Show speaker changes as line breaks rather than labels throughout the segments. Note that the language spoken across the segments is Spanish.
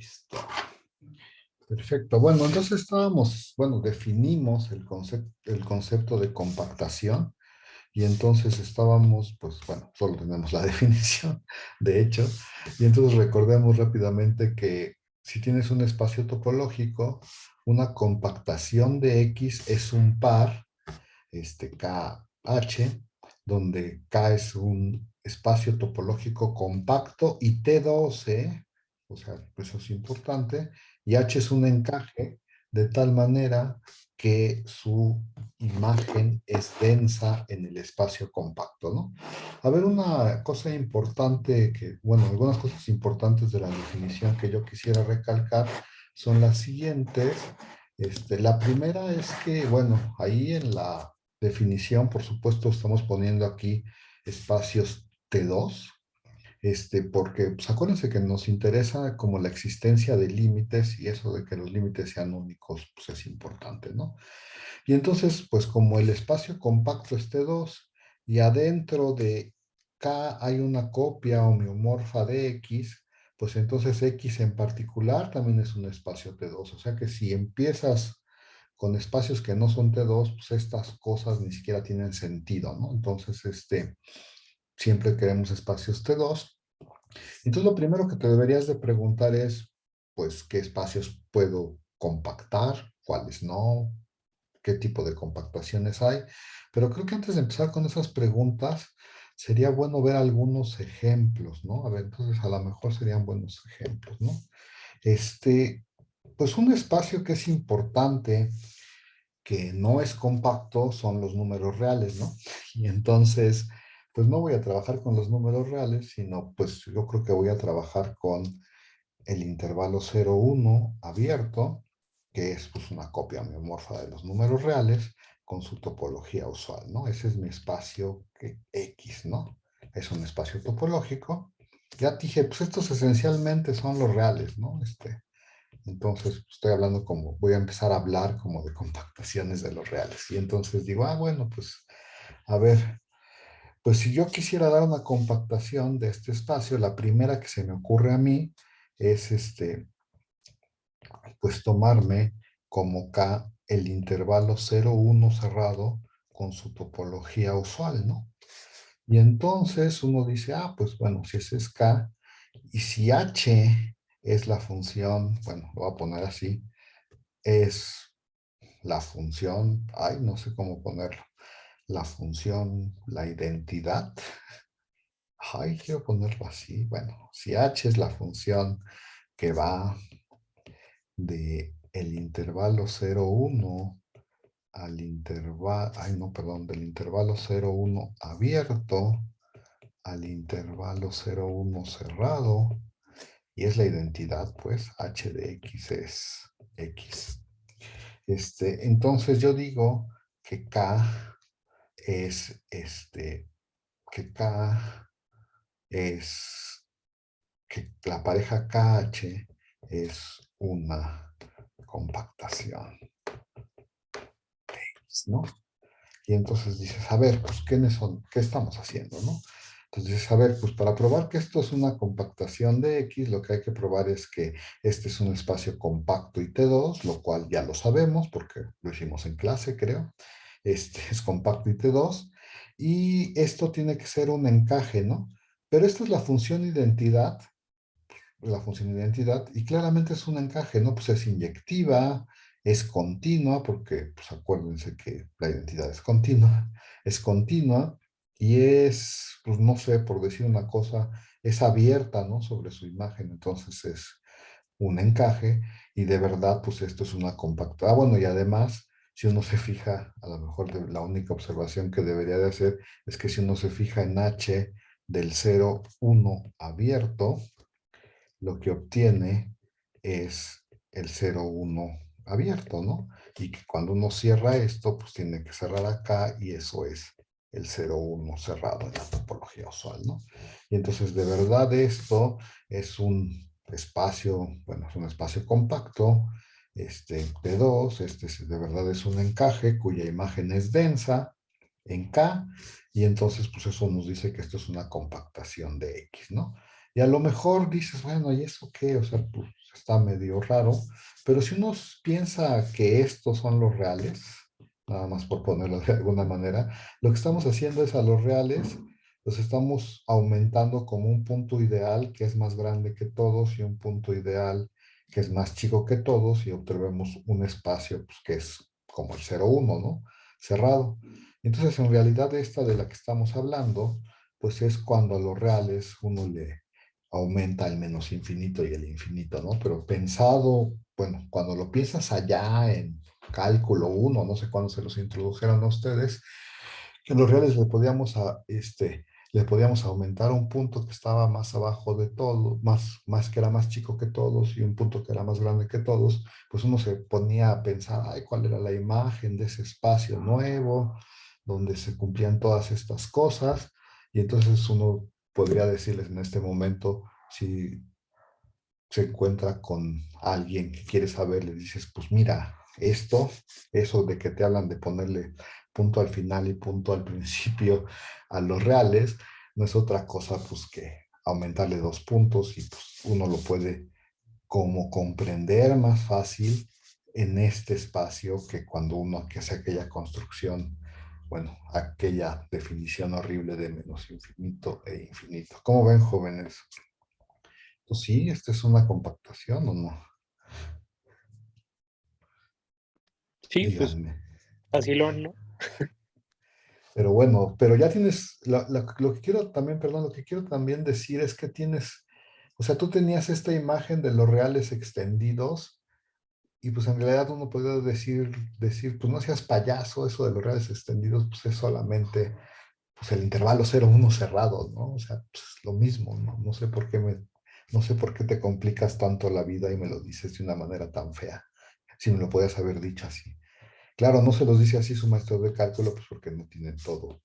Listo. Perfecto. Bueno, entonces definimos el concepto de compactación y entonces estábamos, pues bueno, solo tenemos la definición, de hecho, y entonces recordemos rápidamente que si tienes un espacio topológico, una compactación de X es un par, KH, donde K es un espacio topológico compacto y T12, o sea, eso es importante, y H es un encaje de tal manera que su imagen es densa en el espacio compacto, ¿no? A ver, una cosa importante algunas cosas importantes de la definición que yo quisiera recalcar son las siguientes. La primera es que, bueno, ahí en la definición, por supuesto, estamos poniendo aquí espacios T2, porque pues, acuérdense que nos interesa como la existencia de límites y eso de que los límites sean únicos, pues es importante, ¿no? Y entonces, pues como el espacio compacto es T2 y adentro de K hay una copia homeomorfa de X, pues entonces X en particular también es un espacio T2. O sea que si empiezas con espacios que no son T2, pues estas cosas ni siquiera tienen sentido, ¿no? Entonces, siempre queremos espacios T2. Entonces, lo primero que te deberías de preguntar es, pues, ¿qué espacios puedo compactar? ¿Cuáles no? ¿Qué tipo de compactaciones hay? Pero creo que antes de empezar con esas preguntas, sería bueno ver algunos ejemplos, ¿no? A ver, entonces a lo mejor serían buenos ejemplos, ¿no? Este, pues un espacio que es importante, que no es compacto, son los números reales, ¿no? Y entonces, pues no voy a trabajar con los números reales, sino pues yo creo que voy a trabajar con el intervalo 0,1 abierto, que es pues una copia homeomorfa de los números reales, con su topología usual, ¿no? Ese es mi espacio X, ¿no? Es un espacio topológico. Ya dije, pues estos esencialmente son los reales, ¿no? Entonces, estoy hablando como, voy a empezar a hablar como de compactaciones de los reales. Y entonces digo, bueno, pues, a ver, pues si yo quisiera dar una compactación de este espacio, la primera que se me ocurre a mí es pues tomarme como K el intervalo 0,1 cerrado con su topología usual, ¿no? Y entonces uno dice, pues bueno, si ese es K, y si H es la función, bueno, lo voy a poner así, es la función, no sé cómo ponerlo, la función, la identidad, quiero ponerlo así, bueno, si H es la función que va de el intervalo 0,1 al intervalo, no, perdón, del intervalo 0,1 abierto al intervalo 0,1 cerrado, y es la identidad, pues, h de x es x. Entonces yo digo que K es, que K es, que la pareja KH es una compactación, ¿no? Y entonces dices, a ver, pues, ¿qué estamos haciendo, no? Entonces dices, a ver, pues para probar que esto es una compactación de X, lo que hay que probar es que este es un espacio compacto y T2, lo cual ya lo sabemos porque lo hicimos en clase, creo. Este es compacto y T2, y esto tiene que ser un encaje, ¿no? Pero esta es la función identidad, y claramente es un encaje, ¿no? Pues es inyectiva, es continua, porque, pues acuérdense que la identidad es continua, y pues no sé, por decir una cosa, es abierta, ¿no? Sobre su imagen, entonces es un encaje, y de verdad, pues esto es una compacta. Bueno, y además, si uno se fija, a lo mejor la única observación que debería de hacer es que si uno se fija en H del 0,1 abierto, lo que obtiene es el 0,1 abierto, ¿no? Y que cuando uno cierra esto, pues tiene que cerrar acá, y eso es el 0,1 cerrado en la topología usual, ¿no? Y entonces, de verdad, esto es un espacio, bueno, es un espacio compacto, de 2, de verdad es un encaje cuya imagen es densa en K, y entonces, pues eso nos dice que esto es una compactación de X, ¿no? Y a lo mejor dices, bueno, ¿y eso qué? O sea, pues está medio raro, pero si uno piensa que estos son los reales, nada más por ponerlo de alguna manera, lo que estamos haciendo es a los reales, los estamos aumentando como un punto ideal que es más grande que todos y un punto ideal que es más chico que todos y obtenemos un espacio pues, que es como el 0,1, ¿no? Cerrado. Entonces, en realidad, esta de la que estamos hablando, pues es cuando a los reales uno le aumenta el menos infinito y el infinito, ¿no? Pero pensado, bueno, cuando lo piensas allá en cálculo uno, no sé cuándo se los introdujeron a ustedes, que en los reales le podíamos aumentar un punto que estaba más abajo de todo, más que era más chico que todos y un punto que era más grande que todos, pues uno se ponía a pensar, ay, ¿cuál era la imagen de ese espacio nuevo, donde se cumplían todas estas cosas? Y entonces uno podría decirles en este momento, si se encuentra con alguien que quiere saber, le dices, pues mira, eso de que te hablan de ponerle punto al final y punto al principio a los reales, no es otra cosa pues que aumentarle 2 puntos y pues uno lo puede como comprender más fácil en este espacio que cuando uno que hace aquella construcción, bueno, aquella definición horrible de menos infinito e infinito. ¿Cómo ven, jóvenes? Pues sí, esta es una compactación o no.
Sí, pues
Díganme.
vacilón, ¿no?
Pero bueno, pero ya tienes, lo que quiero también, perdón, lo que quiero también decir es que tienes, o sea, tú tenías esta imagen de los reales extendidos y pues en realidad uno puede decir, pues no seas payaso, eso de los reales extendidos, pues es solamente pues el intervalo 0,1 cerrado, ¿no? O sea, pues lo mismo, ¿no? No sé por qué te complicas tanto la vida y me lo dices de una manera tan fea, si me lo podías haber dicho así. Claro, no se los dice así su maestro de cálculo, pues porque no tiene todo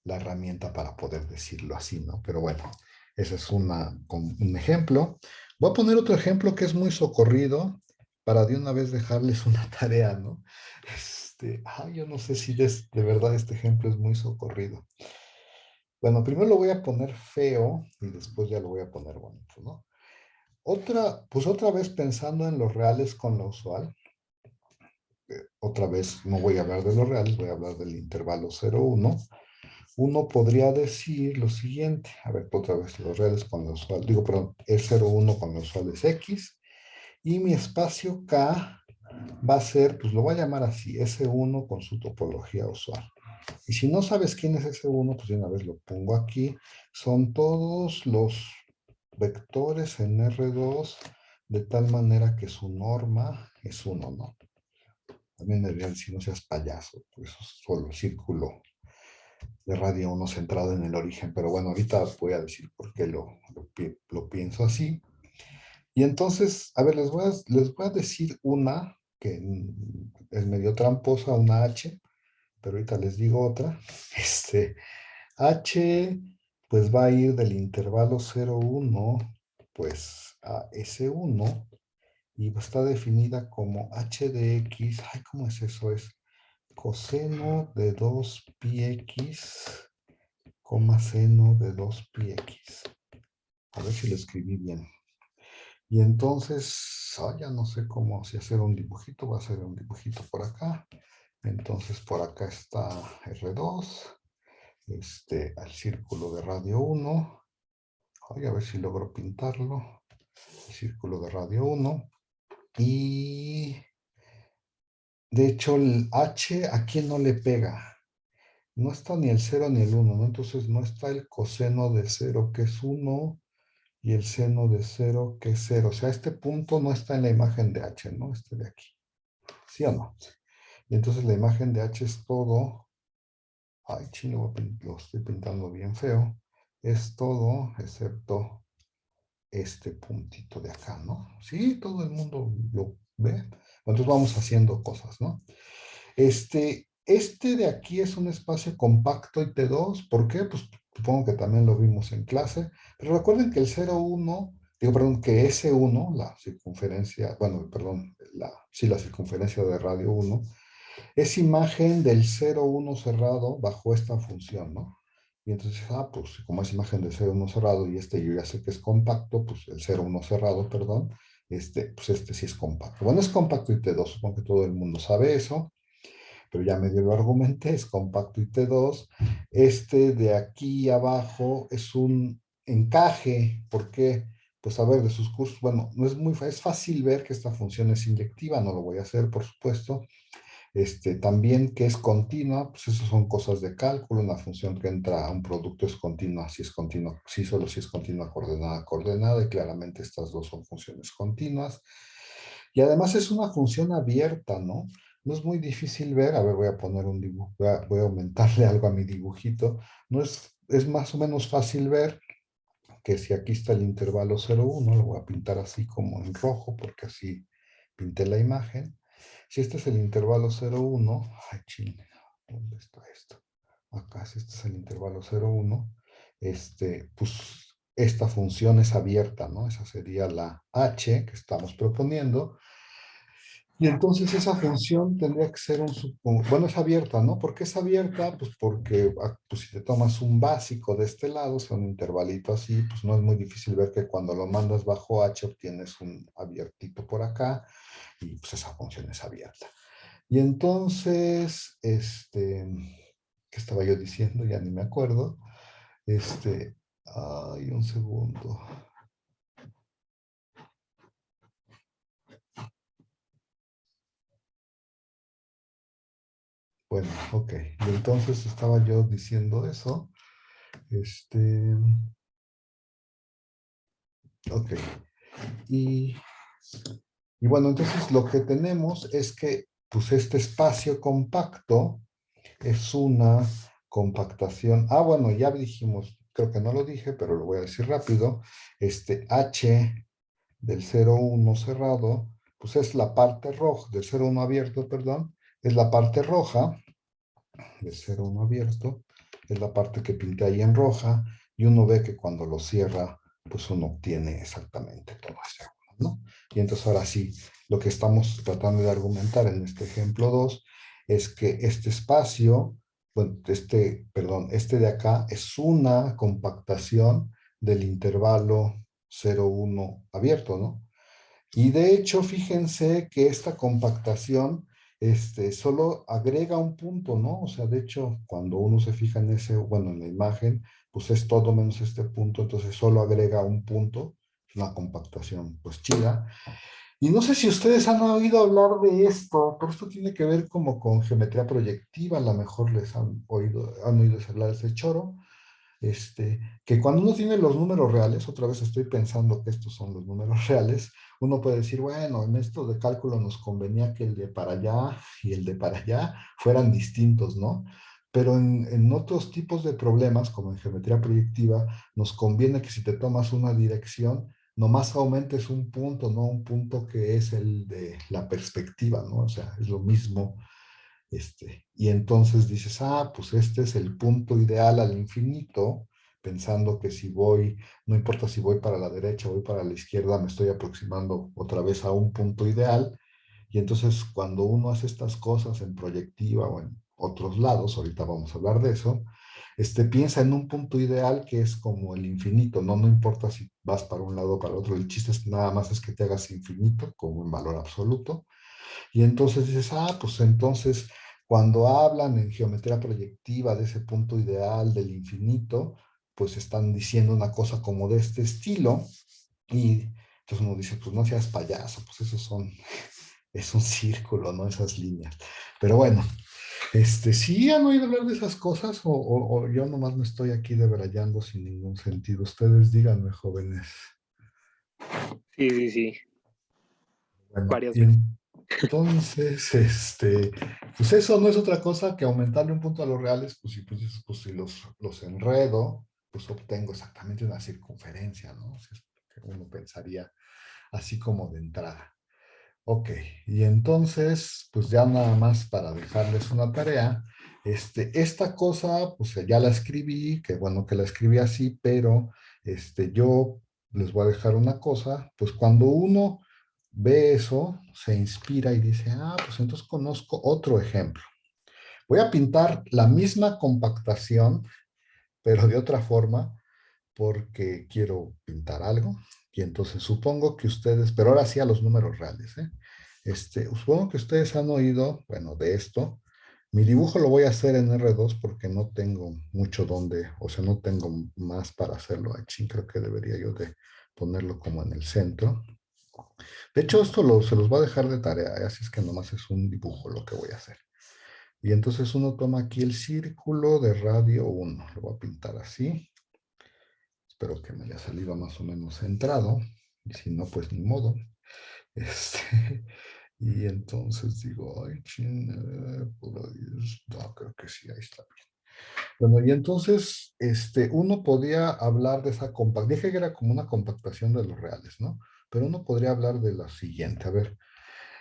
la herramienta para poder decirlo así, ¿no? Pero bueno, ese es un ejemplo. Voy a poner otro ejemplo que es muy socorrido para de una vez dejarles una tarea, ¿no? Yo no sé si de verdad este ejemplo es muy socorrido. Bueno, primero lo voy a poner feo y después ya lo voy a poner bonito, ¿no? Pues otra vez pensando en los reales con lo usual, otra vez no voy a hablar de los reales, voy a hablar del intervalo 0,1. Uno podría decir lo siguiente, a ver, otra vez los reales con lo usual, digo, perdón, es 0,1 con lo usual es X, y mi espacio K va a ser, pues lo voy a llamar así, S1 con su topología usual. Y si no sabes quién es S1, pues de una vez lo pongo aquí, son todos los vectores en R2 de tal manera que su norma es 1, ¿no? También me dirían si no seas payaso, pues es solo círculo de radio 1 centrado en el origen, pero bueno, ahorita voy a decir por qué lo pienso así. Y entonces, a ver, les voy a decir una que es medio tramposa, una H, pero ahorita les digo otra. H, pues va a ir del intervalo 0,1, pues a S1, y está definida como H de X. Ay, ¿cómo es eso? Es coseno de 2πx, seno de 2πx. A ver si lo escribí bien. Y entonces, ya no sé cómo, si hacer un dibujito, voy a hacer un dibujito por acá. Entonces por acá está R2, al círculo de radio 1. A ver si logro pintarlo. El círculo de radio 1. Y de hecho el H aquí no le pega. No está ni el 0 ni el 1, ¿no? Entonces no está el coseno de 0, que es 1, y el seno de 0, que es 0. O sea, este punto no está en la imagen de H, ¿no? Este de aquí. ¿Sí o no? Y entonces la imagen de H es todo. Ay, chino, lo estoy pintando bien feo. Es todo excepto este puntito de acá, ¿no? Sí, todo el mundo lo ve. Entonces vamos haciendo cosas, ¿no? Este de aquí es un espacio compacto y T2. ¿Por qué? Pues supongo que también lo vimos en clase. Pero recuerden que el 0,1, digo, perdón, que S1, la circunferencia, bueno, perdón, sí, la circunferencia de radio 1, es imagen del 0,1 cerrado bajo esta función, ¿no? Y entonces, pues como es imagen del 0,1 cerrado y este yo ya sé que es compacto, pues el 0,1 cerrado, perdón, pues este sí es compacto. Bueno, es compacto IT2, supongo que todo el mundo sabe eso, pero ya medio lo argumenté, es compacto IT2. Este de aquí abajo es un encaje, ¿por qué? Pues a ver, de sus cursos, bueno, no es muy, es fácil ver que esta función es inyectiva, no lo voy a hacer, por supuesto. También que es continua, pues eso son cosas de cálculo, una función que entra a un producto es continua, si es continua, sí, solo si es continua coordenada, coordenada, y claramente estas dos son funciones continuas. Y además es una función abierta, ¿no? No es muy difícil ver, a ver, voy a poner un dibujo, voy a aumentarle algo a mi dibujito, no es más o menos fácil ver que si aquí está el intervalo 0,1, lo voy a pintar así como en rojo, porque así pinté la imagen. Si este es el intervalo 0,1, ay, chile, ¿dónde está esto? Acá, si este es el intervalo 0,1, pues esta función es abierta, ¿no? Esa sería la h que estamos proponiendo. Y entonces esa función tendría que ser bueno, es abierta, ¿no? ¿Por qué es abierta? Pues porque pues si te tomas un básico de este lado, o sea, un intervalito así, pues no es muy difícil ver que cuando lo mandas bajo h obtienes un abiertito por acá y pues esa función es abierta. Y entonces, ¿qué estaba yo diciendo? Ya ni me acuerdo. Ay, un segundo. Bueno, ok. Y entonces estaba yo diciendo eso. Este, ok. Y, y bueno, entonces lo que tenemos es que, pues este espacio compacto es una compactación. Ah, bueno, ya dijimos, creo que no lo dije, pero lo voy a decir rápido. H del 0,1 cerrado, pues es la parte roja, del 0,1 abierto, perdón, es la parte roja, del 0,1 abierto, es la parte que pinté ahí en roja, y uno ve que cuando lo cierra, pues uno obtiene exactamente todo ese, ¿no? Y entonces ahora sí, lo que estamos tratando de argumentar en este ejemplo 2 es que este espacio, bueno, perdón, este de acá es una compactación del intervalo 0,1 abierto, ¿no? Y de hecho, fíjense que esta compactación solo agrega un punto, ¿no? O sea, de hecho, cuando uno se fija en ese, bueno, en la imagen, pues es todo menos este punto, entonces solo agrega un punto, es una compactación pues chida. Y no sé si ustedes han oído hablar de esto, pero esto tiene que ver como con geometría proyectiva, a lo mejor les han oído hablar de ese choro, que cuando uno tiene los números reales, otra vez estoy pensando que estos son los números reales, uno puede decir, bueno, en esto de cálculo nos convenía que el de para allá y el de para allá fueran distintos, ¿no? Pero en otros tipos de problemas, como en geometría proyectiva, nos conviene que si te tomas una dirección, nomás aumentes un punto, ¿no? Un punto que es el de la perspectiva, ¿no? O sea, es lo mismo y entonces dices, ah, pues este es el punto ideal al infinito, pensando que si voy, no importa si voy para la derecha o voy para la izquierda, me estoy aproximando otra vez a un punto ideal. Y entonces cuando uno hace estas cosas en proyectiva o en otros lados, ahorita vamos a hablar de eso, piensa en un punto ideal que es como el infinito, ¿no? No importa si vas para un lado o para otro, el chiste es nada más es que te hagas infinito como en valor absoluto. Y entonces dices, ah, pues entonces cuando hablan en geometría proyectiva de ese punto ideal del infinito, pues están diciendo una cosa como de este estilo. Y entonces uno dice, pues no seas payaso, pues esos son, es un círculo, ¿no? Esas líneas. Pero bueno, ¿sí han oído hablar de esas cosas o yo nomás me estoy aquí debrayando sin ningún sentido? Ustedes díganme, jóvenes.
Sí, sí, sí,
Bueno,
varias
y
veces.
entonces, pues eso no es otra cosa que aumentarle un punto a los reales, pues si los enredo, pues obtengo exactamente una circunferencia, ¿no? O sea, es lo que uno pensaría así como de entrada. Ok, y entonces, pues ya nada más para dejarles una tarea, esta cosa, pues ya la escribí, que bueno que la escribí así, pero yo les voy a dejar una cosa, pues cuando uno ve eso, se inspira y dice, ah, pues entonces conozco otro ejemplo. Voy a pintar la misma compactación, pero de otra forma, porque quiero pintar algo. Y entonces supongo que ustedes, pero ahora sí a los números reales, ¿eh? Supongo que ustedes han oído, bueno, de esto. Mi dibujo lo voy a hacer en R2 porque no tengo mucho donde, o sea, no tengo más para hacerlo aquí. Creo que debería yo de ponerlo como en el centro. De hecho, se los voy a dejar de tarea, ¿eh? Así es que nomás es un dibujo lo que voy a hacer. Y entonces uno toma aquí el círculo de radio 1. Lo voy a pintar así. Espero que me haya salido más o menos centrado. Y si no, pues ni modo. Este, y entonces digo, ay, por ahí no, creo que sí, ahí está bien. Bueno, y entonces uno podría hablar de esa compactación, dije que era como una compactación de los reales, ¿no? Pero uno podría hablar de la siguiente, a ver,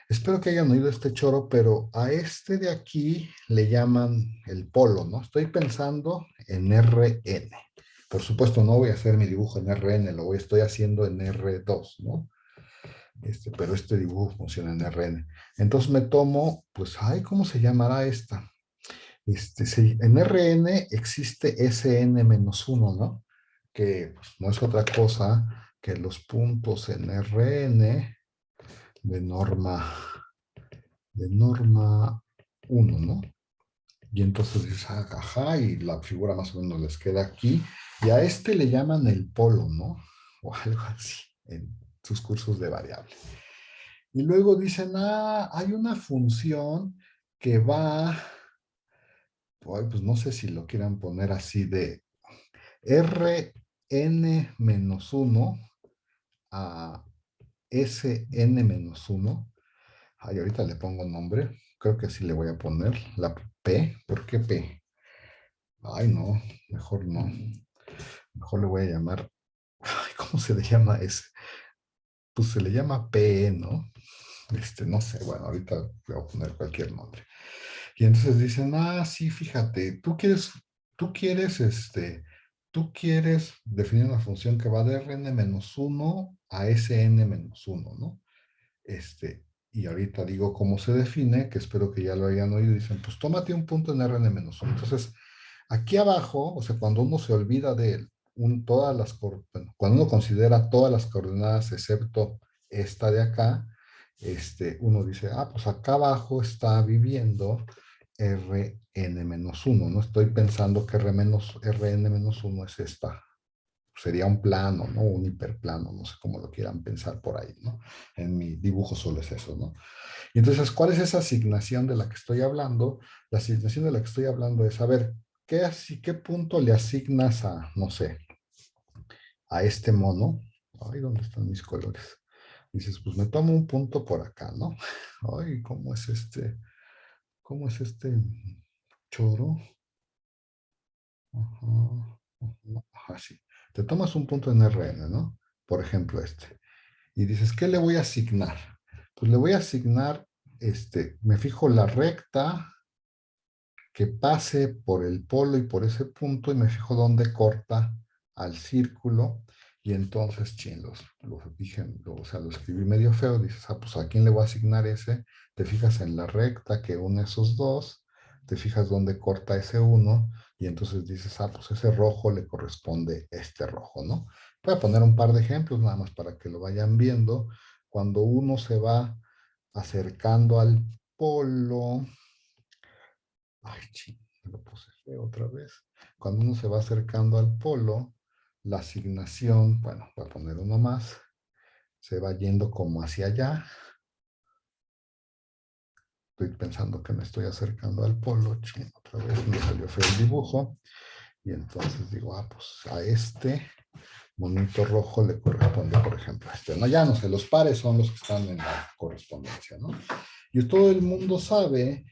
espero que hayan oído este choro, pero a este de aquí le llaman el polo, ¿no? Estoy pensando en RN. Por supuesto, no voy a hacer mi dibujo en RN, estoy haciendo en R2, ¿no? Pero este dibujo funciona en RN. Entonces me tomo, pues, ay, ¿cómo se llamará esta? Sí, en RN existe SN-1, ¿no? Que pues, no es otra cosa que los puntos en RN de norma, de norma 1, ¿no? Y entonces dices, ah, ajá, y la figura más o menos les queda aquí. Y a este le llaman el polo, ¿no? O algo así, en sus cursos de variables. Y luego dicen, ah, hay una función que va, pues no sé si lo quieran poner así de Rn-1 a Sn-1. Ay, ahorita le pongo nombre. Creo que sí le voy a poner la P. ¿Por qué P? Ay, no, mejor no. Mejor le voy a llamar. Ay, ¿cómo se le llama ese? Pues se le llama P, ¿no? No sé, bueno, ahorita voy a poner cualquier nombre. Y entonces dicen, ah, sí, fíjate, tú quieres, tú quieres definir una función que va de Rn-1 a Sn-1, ¿no? Y ahorita digo cómo se define, que espero que ya lo hayan oído, dicen, pues tómate un punto en Rn-1. Entonces, aquí abajo, o sea, cuando uno se olvida de bueno, cuando uno considera todas las coordenadas excepto esta de acá, uno dice, ah, pues acá abajo está viviendo Rn-1, no estoy pensando que Rn-1 es esta, sería un plano, ¿no? Un hiperplano, no sé cómo lo quieran pensar por ahí, ¿no? En mi dibujo solo es eso, ¿no? Y entonces, ¿cuál es esa asignación de la que estoy hablando? La asignación de la que estoy hablando es, a ver, ¿qué punto le asignas a, no sé, a este mono? Ay, ¿dónde están mis colores? Dices, pues me tomo un punto por acá, ¿no? Ay, ¿cómo es este choro? Ajá, ajá, ajá, sí. Te tomas un punto en Rn, ¿no? Por ejemplo, y dices, ¿qué le voy a asignar? Pues le voy a asignar, me fijo la recta que pase por el polo y por ese punto y me fijo dónde corta al círculo y entonces, chin, dije, o sea, lo escribí medio feo, dices, ah, pues ¿a quién le voy a asignar ese? Te fijas en la recta que une esos dos, te fijas dónde corta ese uno y entonces dices, ah, pues ese rojo le corresponde este rojo, ¿no? Voy a poner un par de ejemplos nada más para que lo vayan viendo. Cuando uno se va acercando al polo, ay, ching, me lo puse feo otra vez. Cuando uno se va acercando al polo, la asignación, bueno, voy a poner uno más, se va yendo como hacia allá. Estoy pensando que me estoy acercando al polo, ching, otra vez me salió feo el dibujo. Y entonces digo, ah, pues a este monito rojo le corresponde, por ejemplo, a este. No, ya no sé, los pares son los que están en la correspondencia, ¿no? Y todo el mundo sabe,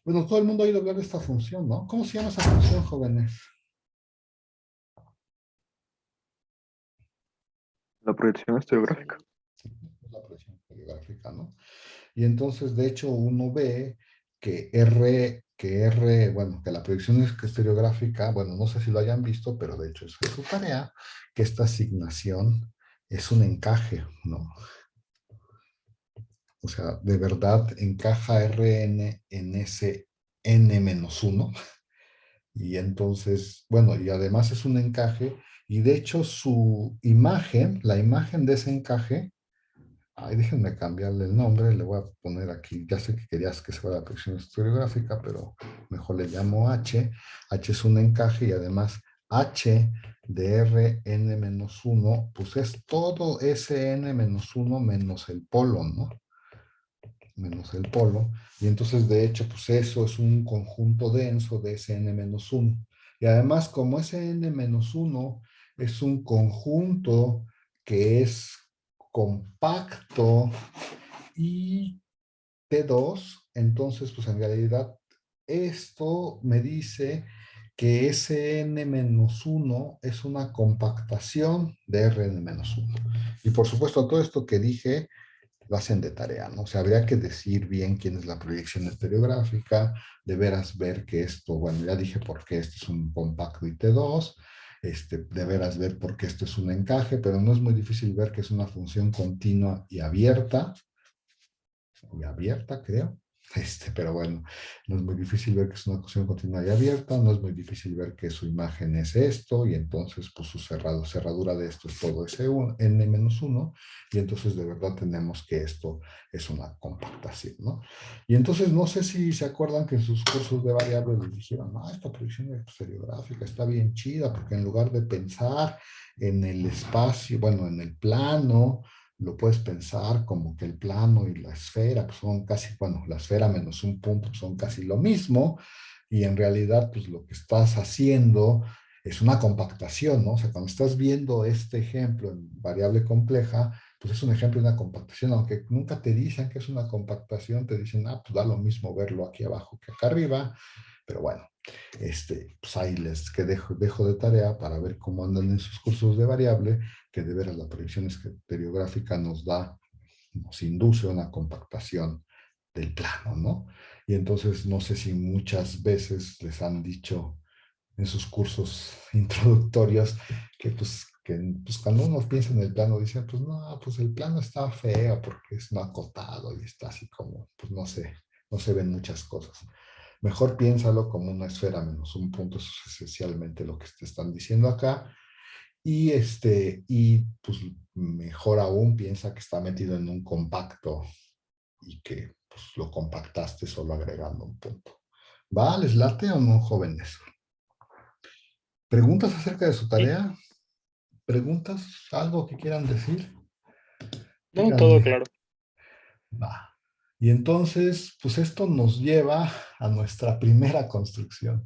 bueno, todo el mundo ha oído hablar de esta función, ¿no? ¿Cómo se llama esa función, jóvenes?
La proyección estereográfica.
La proyección geográfica, ¿no? Y entonces, de hecho, uno ve bueno, que la proyección estereográfica, bueno, no sé si lo hayan visto, pero de hecho es su tarea, que esta asignación es un encaje, ¿no? O sea, de verdad encaja Rn en ese n-1, y entonces, bueno, y además es un encaje Y de hecho su imagen, la imagen de ese encaje, ay, déjenme cambiarle el nombre, le voy a poner aquí, ya sé que querías que fuera la proyección historiográfica, pero mejor le llamo H. H es un encaje y además H de Rn-1, pues es todo Sn-1 menos el polo, ¿no? Menos el polo. Y entonces, de hecho, pues eso es un conjunto denso de Sn-1. Y además, como Sn-1 es un conjunto que es compacto y T2, entonces, pues en realidad esto me dice que Sn-1 es una compactación de Rn-1. Y por supuesto, todo esto que dije lo hacen de tarea, ¿no? O sea, habría que decir bien quién es la proyección estereográfica, de veras ver que esto, bueno, ya dije por qué esto es un compacto IT2, de veras ver por qué esto es un encaje, pero no es muy difícil ver que es una función continua y abierta, creo. Pero bueno, no es muy difícil ver que es una función continua y abierta, no es muy difícil ver que su imagen es esto, y entonces pues su cerradura de esto es todo ese n-1, y entonces de verdad tenemos que esto es una compactación, ¿no? Y entonces no sé si se acuerdan que en sus cursos de variables les dijeron, ah, esta proyección estereográfica está bien chida, porque en lugar de pensar en el espacio, bueno, en el plano, lo puedes pensar como que el plano y la esfera pues son casi, bueno, la esfera menos un punto pues son casi lo mismo, y en realidad pues lo que estás haciendo es una compactación, ¿no? O sea, cuando estás viendo este ejemplo en variable compleja, pues es un ejemplo de una compactación, aunque nunca te dicen que es una compactación, te dicen, ah, pues da lo mismo verlo aquí abajo que acá arriba, pero bueno, pues ahí les que dejo de tarea para ver cómo andan en sus cursos de variable, que de veras la proyección estereográfica nos induce a una compactación del plano, ¿no? Y entonces no sé si muchas veces les han dicho en sus cursos introductorios que cuando uno piensa en el plano dicen, pues no, pues el plano está feo porque es no acotado y está así como, pues no sé, no se ven muchas cosas. Mejor piénsalo como una esfera menos un punto, eso es esencialmente lo que te están diciendo acá. Y pues mejor aún piensa que está metido en un compacto y que pues, lo compactaste solo agregando un punto. ¿Va? ¿Les late o no, jóvenes? ¿Preguntas acerca de su
Sí,
tarea? ¿Preguntas? ¿Algo que quieran decir?
no, todo
Díganme.
claro.
Va. Y entonces, pues esto nos lleva a nuestra primera construcción.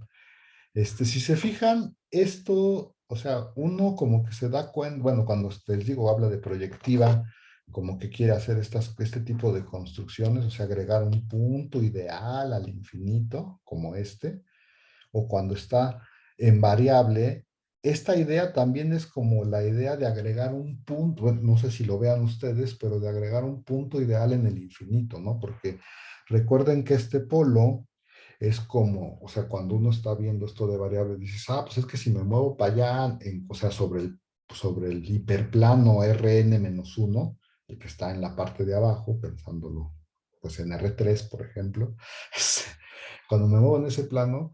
Si se fijan, esto, o sea, uno como que se da cuenta, bueno, cuando les digo, habla de proyectiva, como que quiere hacer este tipo de construcciones, o sea, agregar un punto ideal al infinito, como o cuando está en variable. Esta idea también es como la idea de agregar un punto, bueno, no sé si lo vean ustedes, pero de agregar un punto ideal en el infinito, ¿no? Porque recuerden que este polo es como, o sea, cuando uno está viendo esto de variables, dices, ah, pues es que si me muevo para allá, o sea, sobre el hiperplano Rn-1, el que está en la parte de abajo, pensándolo, pues en R3, por ejemplo, cuando me muevo en ese plano,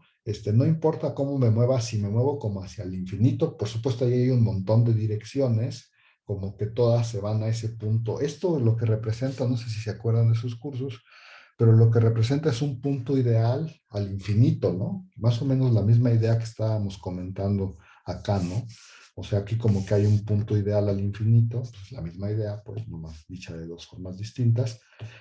no importa cómo me mueva, si me muevo como hacia el infinito, por supuesto ahí hay un montón de direcciones, como que todas se van a ese punto. Esto lo que representa, no sé si se acuerdan de sus cursos, pero lo que representa es un punto ideal al infinito, ¿no? Más o menos la misma idea que estábamos comentando acá, ¿no? O sea, aquí como que hay un punto ideal al infinito, pues la misma idea, pues nomás dicha de dos formas distintas.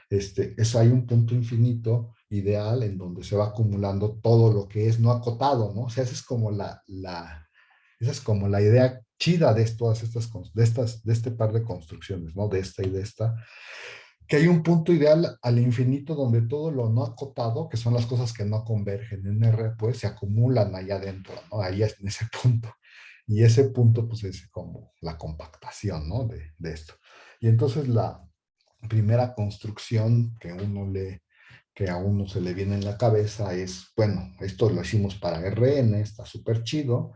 Hay un punto infinito ideal en donde se va acumulando todo lo que es no acotado, ¿no? O sea, esa es como la idea chida de todas de este par de construcciones, ¿no? De esta y de esta, que hay un punto ideal al infinito donde todo lo no acotado, que son las cosas que no convergen en R, pues se acumulan ahí adentro, ¿no? Ahí es en ese punto. Y ese punto, pues es como la compactación, ¿no? De esto. Y entonces la primera construcción que a uno se le viene en la cabeza es, bueno, esto lo hicimos para RN, está súper chido,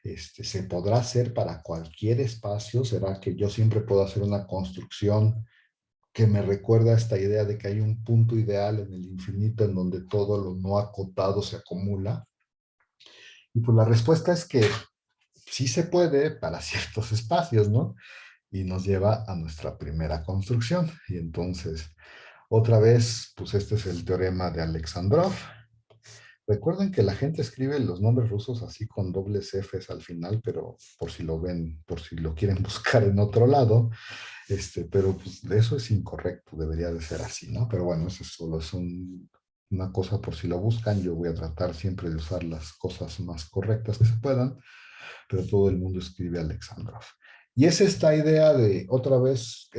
se podrá hacer para cualquier espacio, será que yo siempre puedo hacer una construcción que me recuerda esta idea de que hay un punto ideal en el infinito en donde todo lo no acotado se acumula. Y pues la respuesta es que sí se puede para ciertos espacios, ¿no? Y nos lleva a nuestra primera construcción. Y entonces, otra vez, pues este es el teorema de Alexandrov. Recuerden que la gente escribe los nombres rusos así con dobles Fs al final, pero por si lo ven, por si lo quieren buscar en otro lado, pero pues eso es incorrecto, debería de ser así, ¿no? Pero bueno, eso solo es una cosa por si lo buscan. Yo voy a tratar siempre de usar las cosas más correctas que se puedan, pero todo el mundo escribe Alexandrov. Y es esta idea de, otra vez,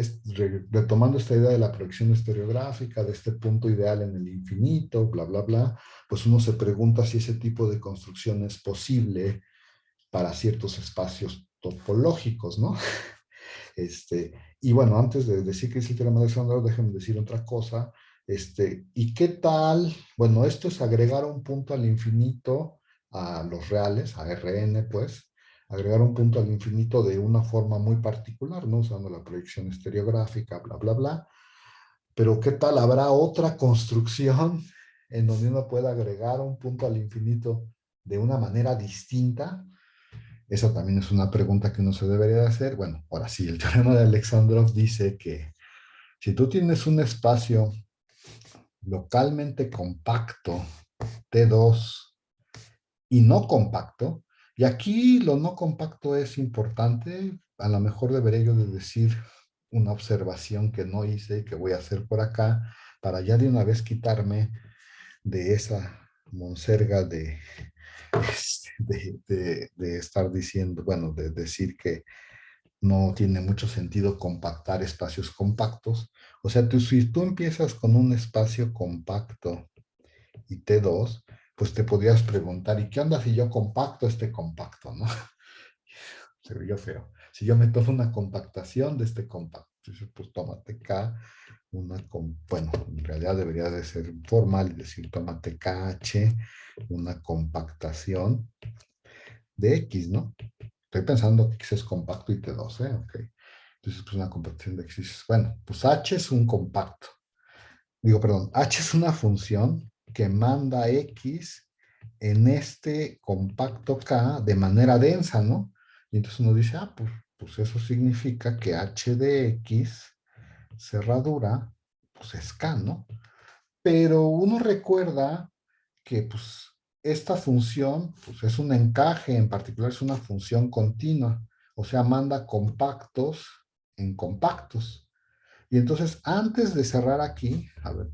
retomando esta idea de la proyección estereográfica, de este punto ideal en el infinito, bla, bla, bla, pues uno se pregunta si ese tipo de construcción es posible para ciertos espacios topológicos, ¿no? Y bueno, antes de decir que es el teorema de Alexandrov, déjenme decir otra cosa. ¿Y qué tal? Bueno, esto es agregar un punto al infinito a los reales, a Rn, pues, agregar un punto al infinito de una forma muy particular, ¿no? Usando la proyección estereográfica, bla, bla, bla. Pero ¿qué tal? ¿Habrá otra construcción en donde uno pueda agregar un punto al infinito de una manera distinta? Esa también es una pregunta que uno se debería de hacer. Bueno, ahora sí, el teorema de Alexandrov dice que si tú tienes un espacio localmente compacto, T2, y no compacto, y aquí lo no compacto es importante, a lo mejor debería yo de decir una observación que no hice y que voy a hacer por acá, para ya de una vez quitarme de esa monserga de estar diciendo, bueno, de decir que no tiene mucho sentido compactar espacios compactos. O sea, si tú empiezas con un espacio compacto y T2, pues te podrías preguntar, ¿y qué onda si yo compacto este compacto, no? Se veía feo. Si yo me tomo una compactación de este compacto, pues tómate K, bueno, en realidad debería de ser formal y decir tómate KH, una compactación de X, ¿no? Estoy pensando que X es compacto y T2, ¿eh? Ok. Entonces, pues una compactación de X. Bueno, pues H es un compacto. Digo, perdón, H es una función que manda X en este compacto K de manera densa, ¿no? Y entonces uno dice, pues eso significa que H de X, cerradura, pues es K, ¿no? Pero uno recuerda que pues esta función pues es un encaje, en particular es una función continua, o sea, manda compactos en compactos. Y entonces antes de cerrar aquí, a ver,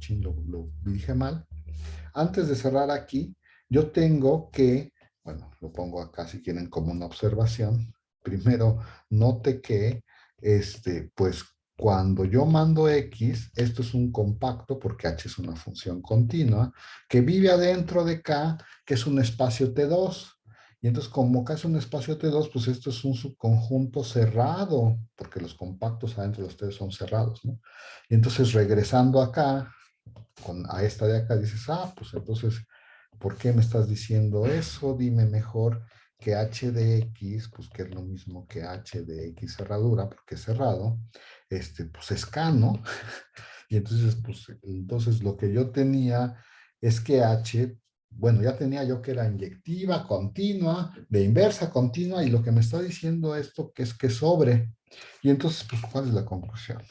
lo dije mal, antes de cerrar aquí, yo tengo que, bueno, lo pongo acá si quieren como una observación. Primero, note que, pues cuando yo mando X, esto es un compacto porque H es una función continua que vive adentro de K, que es un espacio T2. Y entonces, como K es un espacio T2, pues esto es un subconjunto cerrado, porque los compactos adentro de ustedes son cerrados, ¿no? Y entonces, regresando acá, a esta de acá, dices, pues entonces, ¿por qué me estás diciendo eso? Dime mejor que h de x, pues que es lo mismo que h de x cerradura, porque es cerrado, pues es K, ¿no? Y entonces, pues, entonces lo que yo tenía es que h, bueno, ya tenía yo que era inyectiva, continua, de inversa, continua, y lo que me está diciendo esto que es que sobre. Y entonces, pues, ¿cuál es la conclusión?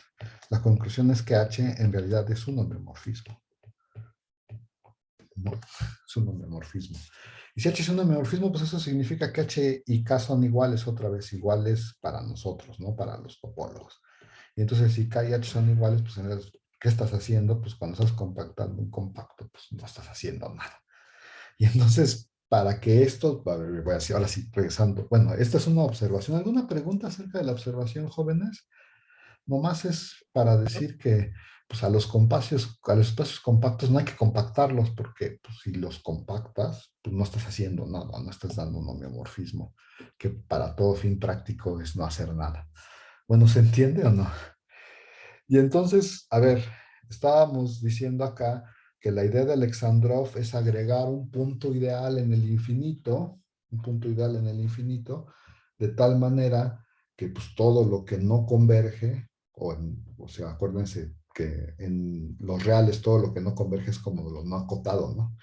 La conclusión es que h en realidad es un homeomorfismo. No, es un homeomorfismo. Y si H es un homeomorfismo, pues eso significa que H y K son iguales, otra vez iguales para nosotros, ¿no? Para los topólogos. Y entonces si K y H son iguales, pues entonces, ¿qué estás haciendo? Pues cuando estás compactando un compacto, pues no estás haciendo nada. Y entonces, para que esto, a ver, voy a decir, ahora sí, regresando. Bueno, esta es una observación. ¿Alguna pregunta acerca de la observación, jóvenes? Nomás es para decir que pues a los espacios compactos no hay que compactarlos porque pues, si los compactas, pues no estás haciendo nada, no estás dando un homeomorfismo, que para todo fin práctico es no hacer nada. Bueno, ¿se entiende o no? Y entonces, a ver, estábamos diciendo acá que la idea de Alexandrov es agregar un punto ideal en el infinito, un punto ideal en el infinito, de tal manera que pues todo lo que no converge, o sea, acuérdense, que en los reales todo lo que no converge es como lo no acotado, ¿no?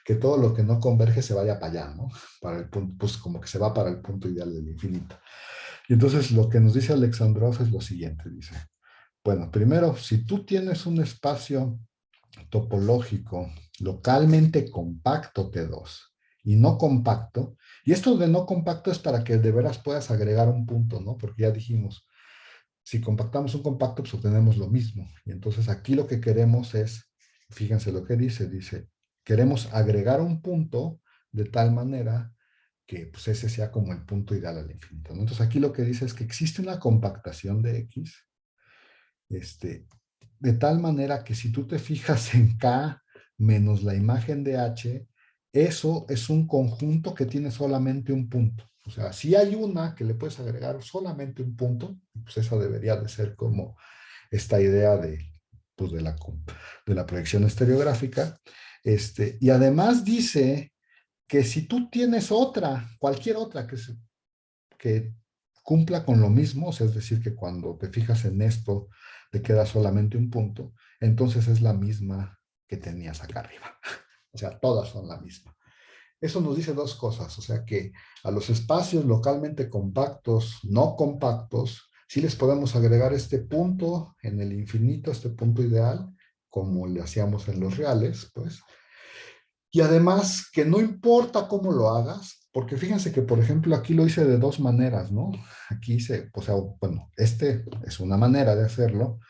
Que todo lo que no converge se vaya para allá, ¿no? Para el punto, pues como que se va para el punto ideal del infinito. Y entonces lo que nos dice Alexandrov es lo siguiente, dice, bueno, primero, si tú tienes un espacio topológico localmente compacto T2 y no compacto, y esto de no compacto es para que de veras puedas agregar un punto, ¿no? Porque ya dijimos, si compactamos un compacto, pues obtenemos lo mismo. Y entonces aquí lo que queremos es, fíjense lo que dice, queremos agregar un punto de tal manera que pues ese sea como el punto ideal al infinito, ¿no? Entonces aquí lo que dice es que existe una compactación de X, de tal manera que si tú te fijas en K menos la imagen de H, eso es un conjunto que tiene solamente un punto. O sea, si hay una que le puedes agregar solamente un punto, pues esa debería de ser como esta idea pues de la proyección estereográfica. Y además dice que si tú tienes otra, cualquier otra que cumpla con lo mismo, o sea, es decir, que cuando te fijas en esto te queda solamente un punto, entonces es la misma que tenías acá arriba. O sea, todas son la misma. Eso nos dice dos cosas, o sea que a los espacios localmente compactos, no compactos, sí les podemos agregar este punto en el infinito, este punto ideal, como le hacíamos en los reales, pues. Y además que no importa cómo lo hagas, porque fíjense que, por ejemplo, aquí lo hice de dos maneras, ¿no? Aquí hice, o sea, bueno, este es una manera de hacerlo,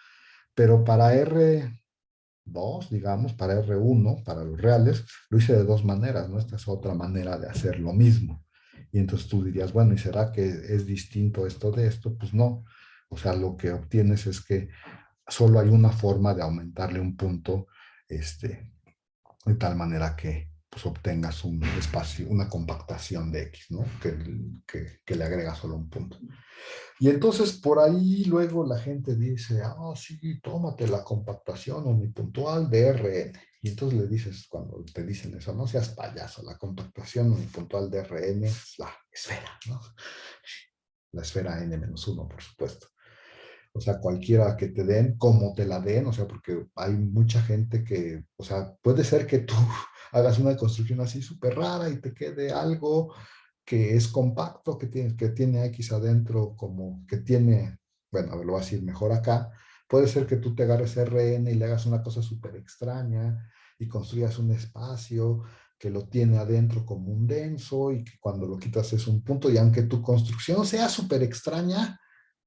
pero para R2, digamos, para R1, para los reales, lo hice de dos maneras, ¿no? Esta es otra manera de hacer lo mismo. Y entonces tú dirías, bueno, ¿y será que es distinto esto de esto? Pues no. O sea, lo que obtienes es que solo hay una forma de aumentarle un punto, de tal manera que pues, obtengas un espacio, una compactación de X, ¿no? Que le agrega solo un punto. Y entonces por ahí luego la gente dice, ah, sí, tómate la compactación unipuntual de Rn. Y entonces le dices, cuando te dicen eso, no seas payaso, la compactación unipuntual de Rn es la esfera, ¿no? La esfera n-1, por supuesto. O sea, cualquiera que te den, como te la den, o sea, porque hay mucha gente que, o sea, puede ser que tú hagas una construcción así súper rara y te quede algo que es compacto, que tiene X adentro, como que tiene, bueno, lo voy a decir mejor acá, puede ser que tú te agarres Rn y le hagas una cosa súper extraña y construyas un espacio que lo tiene adentro como un denso y que cuando lo quitas es un punto y aunque tu construcción sea súper extraña,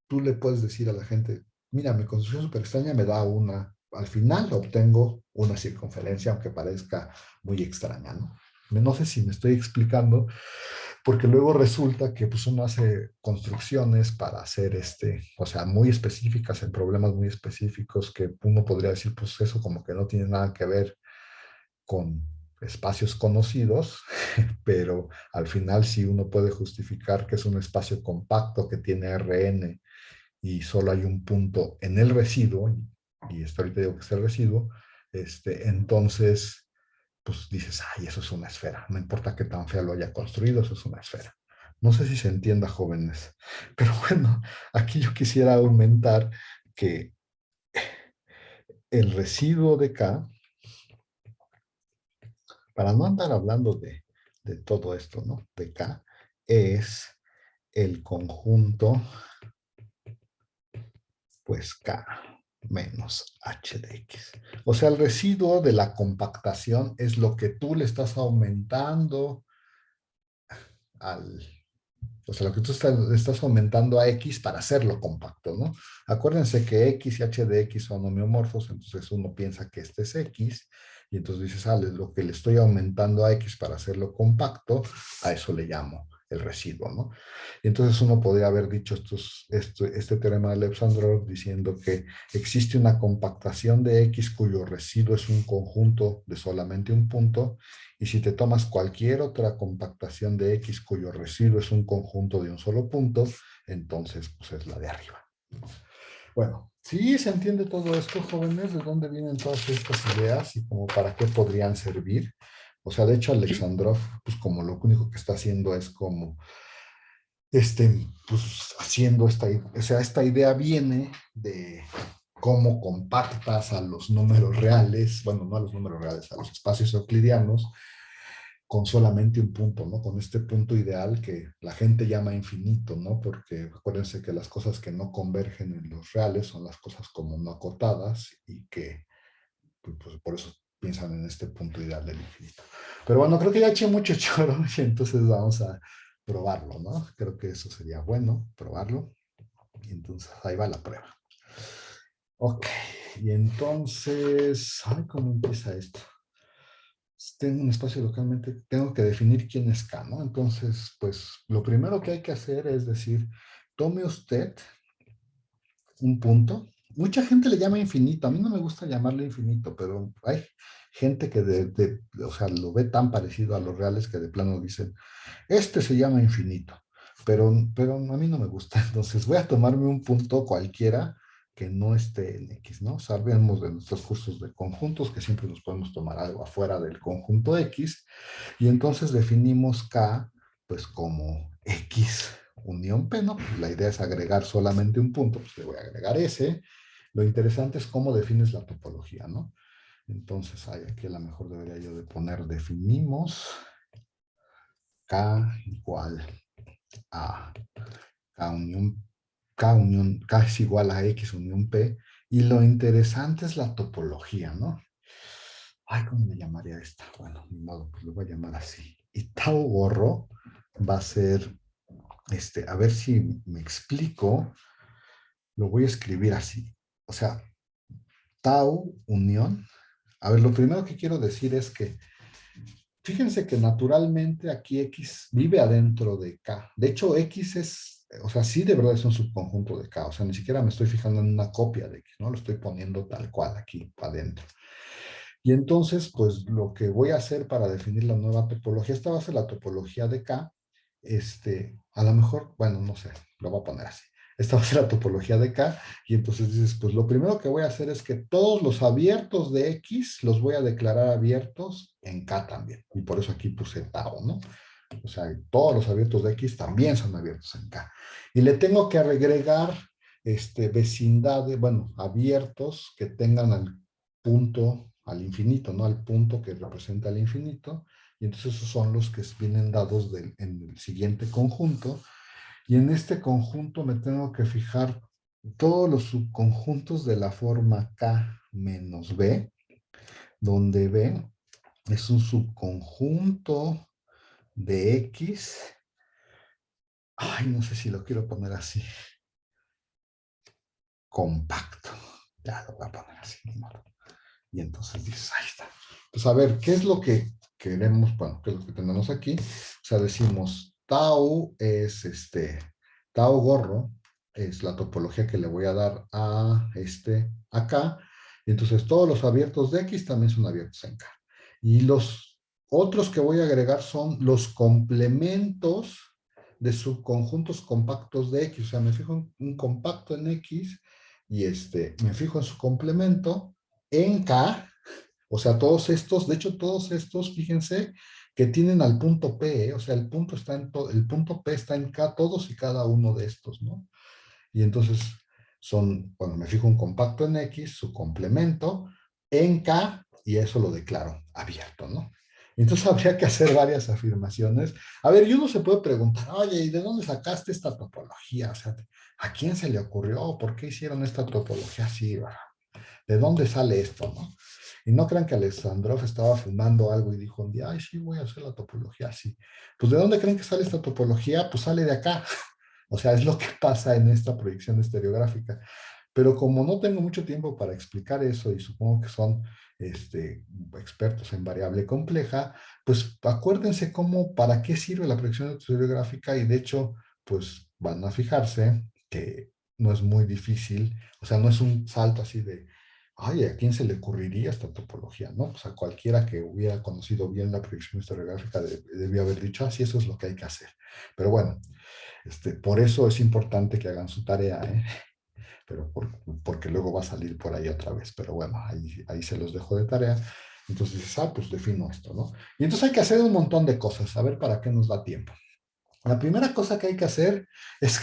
tú le puedes decir a la gente, mira, mi construcción súper extraña me da una, al final obtengo una circunferencia, aunque parezca muy extraña, ¿no? No sé si me estoy explicando, porque luego resulta que pues uno hace construcciones para hacer o sea, muy específicas en problemas muy específicos que uno podría decir, pues eso como que no tiene nada que ver con espacios conocidos, pero al final sí uno puede justificar que es un espacio compacto que tiene Rn y solo hay un punto en el residuo, y esto ahorita digo que es el residuo, entonces, pues dices, ay, eso es una esfera, no importa qué tan fea lo haya construido, eso es una esfera. No sé si se entienda, jóvenes, pero bueno, aquí yo quisiera aumentar que el residuo de K, para no andar hablando de todo esto, ¿no? De K, es el conjunto, pues K menos h de x. O sea, el residuo de la compactación es lo que tú le estás aumentando al... O sea, lo que tú estás aumentando a x para hacerlo compacto, ¿no? Acuérdense que x y h de x son homeomorfos, entonces uno piensa que este es x, y entonces dices, ah, lo que le estoy aumentando a x para hacerlo compacto, a eso le llamo el residuo, ¿no? Y entonces uno podría haber dicho este teorema de Alexandrov diciendo que existe una compactación de X cuyo residuo es un conjunto de solamente un punto, y si te tomas cualquier otra compactación de X cuyo residuo es un conjunto de un solo punto, entonces pues es la de arriba. Bueno, sí se entiende todo esto, jóvenes, de dónde vienen todas estas ideas y como para qué podrían servir. O sea, de hecho, Alexandrov, pues como lo único que está haciendo es como pues haciendo o sea, esta idea viene cómo compactas a los números reales, bueno, no a los números reales, a los espacios euclidianos, con solamente un punto, ¿no? Con este punto ideal que la gente llama infinito, ¿no? Porque acuérdense que las cosas que no convergen en los reales son las cosas como no acotadas y que, pues por eso piensan en este punto ideal del infinito. Pero bueno, creo que ya eché mucho choro y entonces vamos a probarlo, ¿no? Creo que eso sería bueno, probarlo. Y entonces ahí va la prueba. Ok, y entonces, ay, ¿cómo empieza esto? Tengo un espacio localmente, tengo que definir quién es K, ¿no? Entonces, pues lo primero que hay que hacer es decir, tome usted un punto. Mucha gente le llama infinito, a mí no me gusta llamarle infinito, pero hay gente que o sea, lo ve tan parecido a los reales que de plano dicen, este se llama infinito, pero a mí no me gusta. Entonces voy a tomarme un punto cualquiera que no esté en X, ¿no? Sabemos de nuestros cursos de conjuntos que siempre nos podemos tomar algo afuera del conjunto X y entonces definimos K pues como X unión P, ¿no? La idea es agregar solamente un punto, pues le voy a agregar ese. Lo interesante es cómo defines la topología, ¿no? Entonces, aquí a lo mejor debería yo de poner definimos K igual a K es igual a X unión P, y lo interesante es la topología, ¿no? Ay, ¿cómo le llamaría esta? Bueno, ni modo, pues lo voy a llamar así. Y tau gorro va a ser, a ver si me explico, lo voy a escribir así. O sea, tau unión. A ver, lo primero que quiero decir es que fíjense que naturalmente aquí X vive adentro de K. De hecho, X es, o sea, sí de verdad es un subconjunto de K. O sea, ni siquiera me estoy fijando en una copia de X, ¿no? Lo estoy poniendo tal cual aquí adentro. Y entonces, pues lo que voy a hacer para definir la nueva topología, esta va a ser la topología de K. A lo mejor, bueno, no sé, lo voy a poner así. Esta va a ser la topología de K, y entonces dices, pues lo primero que voy a hacer es que todos los abiertos de X los voy a declarar abiertos en K también. Y por eso aquí puse tau, ¿no? O sea, todos los abiertos de X también son abiertos en K. Y le tengo que agregar vecindades, bueno, abiertos que tengan al punto, al infinito, ¿no? Al punto que representa el infinito. Y entonces esos son los que vienen dados en el siguiente conjunto. Y en este conjunto me tengo que fijar todos los subconjuntos de la forma K menos B, donde B es un subconjunto de X. Ay, no sé si lo quiero poner así. Compacto. Ya lo voy a poner así. Y entonces dices, ahí está. Pues a ver, ¿qué es lo que queremos? Bueno, ¿qué es lo que tenemos aquí? O sea, decimos, tau es tau gorro, es la topología que le voy a dar a acá. Y entonces todos los abiertos de X también son abiertos en K. Y los otros que voy a agregar son los complementos de subconjuntos compactos de X. O sea, me fijo en un compacto en X y me fijo en su complemento en K, o sea, todos estos, de hecho, todos estos, fíjense, que tienen al punto P, o sea, el punto está en todo, el punto P está en K, todos y cada uno de estos, ¿no? Y entonces bueno, me fijo un compacto en X, su complemento, en K, y eso lo declaro abierto, ¿no? Entonces habría que hacer varias afirmaciones. A ver, y uno se puede preguntar, oye, ¿y de dónde sacaste esta topología? O sea, ¿a quién se le ocurrió? ¿Por qué hicieron esta topología así? ¿De dónde sale esto, no? Y no crean que Alexandrov estaba fumando algo y dijo un día, ay, sí, voy a hacer la topología así. Pues ¿de dónde creen que sale esta topología? Pues sale de acá. O sea, es lo que pasa en esta proyección estereográfica. Pero como no tengo mucho tiempo para explicar eso y supongo que son expertos en variable compleja, pues acuérdense para qué sirve la proyección estereográfica y de hecho, pues van a fijarse que no es muy difícil, o sea, no es un salto así de, ay, ¿a quién se le ocurriría esta topología? ¿No? Pues a cualquiera que hubiera conocido bien la proyección historiográfica debió haber dicho, así eso es lo que hay que hacer. Pero bueno, por eso es importante que hagan su tarea, ¿eh? Pero porque luego va a salir por ahí otra vez. Pero bueno, ahí se los dejo de tarea. Entonces dices, pues defino esto, ¿no? Y entonces hay que hacer un montón de cosas, a ver para qué nos da tiempo. La primera cosa que hay que hacer es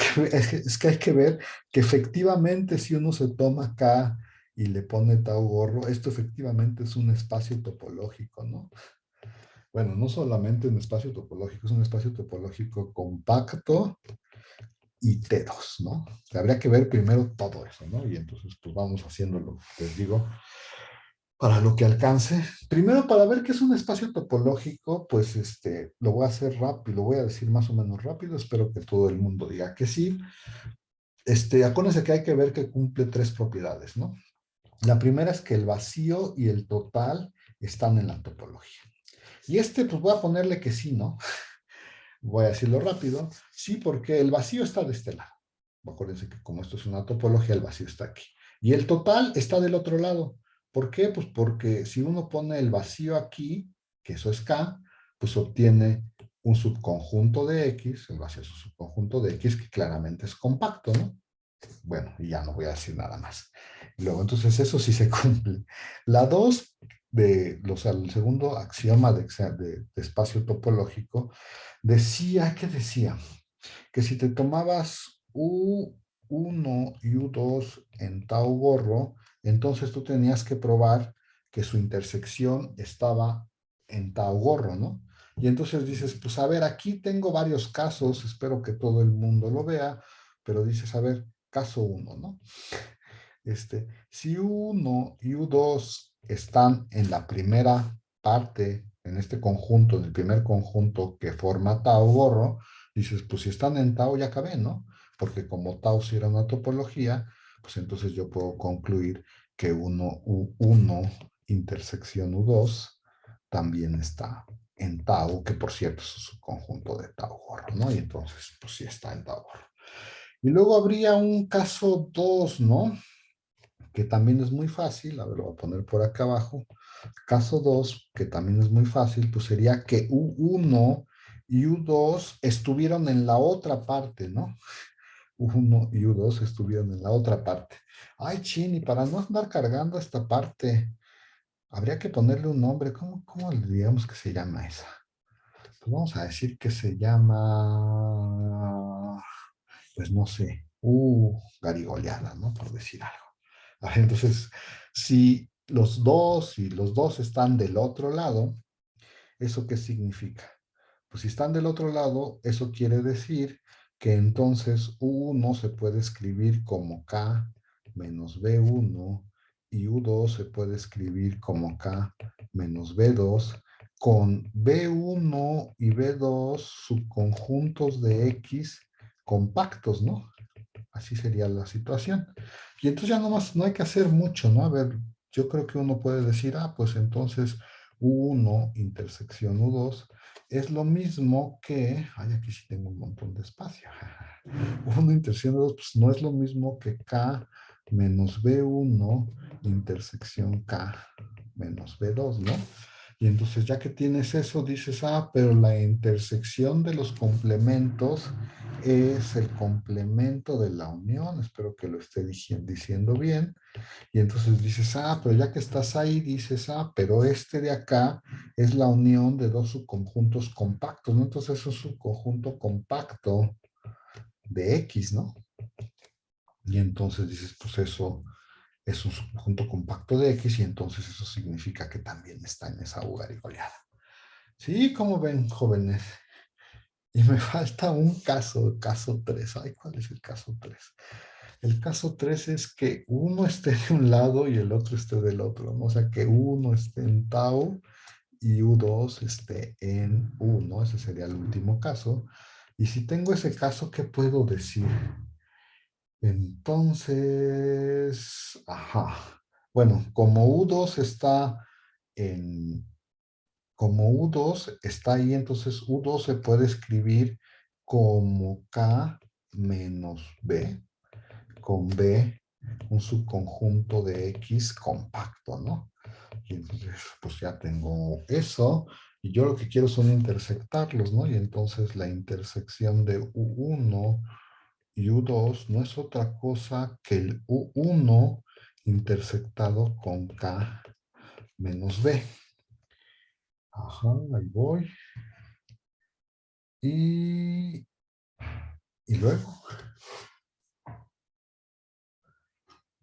que hay que ver que efectivamente si uno se toma acá y le pone tau gorro, esto efectivamente es un espacio topológico, ¿no? Bueno, no solamente un espacio topológico, es un espacio topológico compacto y T2, ¿no? Habría que ver primero todo eso, ¿no? Y entonces, pues vamos haciéndolo, les digo, para lo que alcance. Primero, para ver qué es un espacio topológico, pues lo voy a hacer rápido, lo voy a decir más o menos rápido, espero que todo el mundo diga que sí. Acuérdense que hay que ver que cumple tres propiedades, ¿no? La primera es que el vacío y el total están en la topología. Y pues voy a ponerle que sí, ¿no? Voy a decirlo rápido. Sí, porque el vacío está de este lado. Acuérdense que como esto es una topología, el vacío está aquí. Y el total está del otro lado. ¿Por qué? Pues porque si uno pone el vacío aquí, que eso es K, pues obtiene un subconjunto de X, el vacío es un subconjunto de X que claramente es compacto, ¿no? Bueno, y ya no voy a decir nada más. Y luego, entonces, eso sí se cumple. La 2 el segundo axioma de espacio topológico, decía, ¿qué decía? Que si te tomabas U1 y U2 en tau gorro, entonces tú tenías que probar que su intersección estaba en tau gorro, ¿no? Y entonces dices, pues a ver, aquí tengo varios casos, espero que todo el mundo lo vea, pero dices, a ver, caso 1, ¿no? Si U1 y U2 están en la primera parte, en este conjunto, en el primer conjunto que forma tau gorro, dices, pues si están en tau ya acabé, ¿no? Porque como tau si era una topología, pues entonces yo puedo concluir que U1 intersección U2 también está en tau, que por cierto es un conjunto de tau gorro, ¿no? Y entonces, pues sí está en tau gorro. Y luego habría un caso 2, ¿no? Que también es muy fácil, a ver, lo voy a poner por acá abajo. Caso 2, que también es muy fácil, pues sería que U1 y U2 estuvieron en la otra parte, ¿no? U1 y U2 estuvieron en la otra parte. Ay, Chini, para no andar cargando esta parte, habría que ponerle un nombre. ¿Cómo le digamos que se llama esa? Pues vamos a decir que se llama, pues no sé, garigoleada, ¿no? Por decir algo. Entonces, si los dos están del otro lado, ¿eso qué significa? Pues si están del otro lado, eso quiere decir que entonces U1 se puede escribir como K menos B1 y U2 se puede escribir como K menos B2 con B1 y B2 subconjuntos de X compactos, ¿no? Así sería la situación. Y entonces ya nomás no hay que hacer mucho, ¿no? A ver, yo creo que uno puede decir, pues entonces U1 intersección U2 es lo mismo que, aquí sí tengo un montón de espacio. U1 intersección U2, pues no es lo mismo que K menos B1 intersección K menos B2, ¿no? Y entonces ya que tienes eso, dices, pero la intersección de los complementos es el complemento de la unión, espero que lo esté diciendo bien, y entonces dices, pero ya que estás ahí, dices, pero este de acá es la unión de dos subconjuntos compactos, ¿no? Entonces es un subconjunto compacto de X, ¿no? Y entonces dices, pues eso es un subconjunto compacto de X, y entonces eso significa que también está en esa ugarigoleada. Sí, como ven, jóvenes. Y me falta un caso 3. Ay, ¿cuál es el caso 3? El caso 3 es que uno esté de un lado y el otro esté del otro, ¿no? O sea, que uno esté en tau y U2 esté en U, ¿no? Ese sería el último caso. Y si tengo ese caso, ¿qué puedo decir? Entonces, bueno, como U2 está ahí, entonces U2 se puede escribir como K menos B, con B un subconjunto de X compacto, ¿no? Y entonces, pues ya tengo eso, y yo lo que quiero son intersectarlos, ¿no? Y entonces la intersección de U1 y U2 no es otra cosa que el U1 intersectado con K menos B. Ahí voy. Y luego,